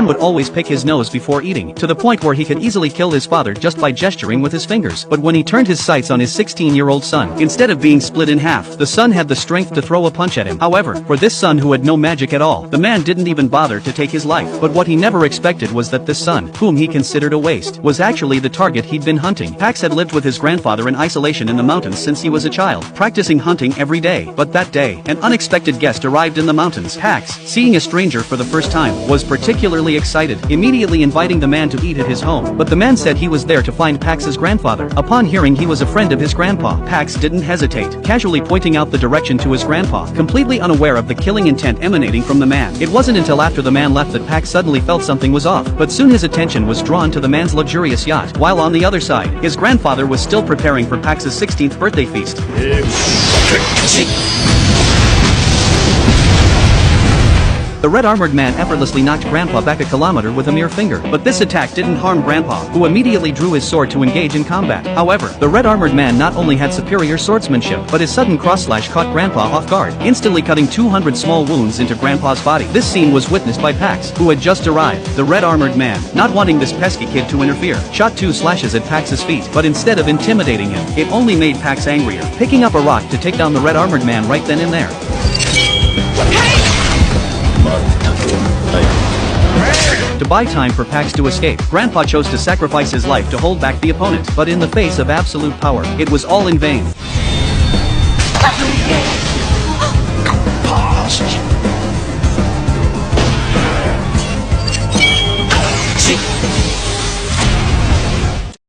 man would always pick his nose before eating, to the point where he could easily kill his father just by gesturing with his fingers. But when he turned his sights on his 16-year-old son, instead of being split in half, the son had the strength to throw a punch at him. However, for this son who had no magic at all, the man didn't even bother to take his life. But what he never expected was that this son, whom he considered a waste, was actually the target he'd been hunting. Pax had lived with his grandfather in isolation in the mountains since he was a child, practicing hunting every day. But that day, an unexpected guest arrived in the mountains. Pax, seeing a stranger for the first time, was particularly excited, immediately inviting the man to eat at his home. But the man said he was there to find Pax's grandfather. Upon hearing he was a friend of his grandpa, Pax didn't hesitate, casually pointing out the direction to his grandpa, completely unaware of the killing intent emanating from the man. It wasn't until after the man left that Pax suddenly felt something was off, but soon his attention was drawn to the man's luxurious yacht, while on the other side, his grandfather was still preparing for Pax's 16th birthday feast. The red-armored man effortlessly knocked Grandpa back a kilometer with a mere finger, but this attack didn't harm Grandpa, who immediately drew his sword to engage in combat. However, the red-armored man not only had superior swordsmanship, but his sudden cross-slash caught Grandpa off guard, instantly cutting 200 small wounds into Grandpa's body. This scene was witnessed by Pax, who had just arrived. The red-armored man, not wanting this pesky kid to interfere, shot 2 slashes at Pax's feet, but instead of intimidating him, it only made Pax angrier, picking up a rock to take down the red-armored man right then and there. To buy time for Pax to escape, Grandpa chose to sacrifice his life to hold back the opponent, but in the face of absolute power, it was all in vain.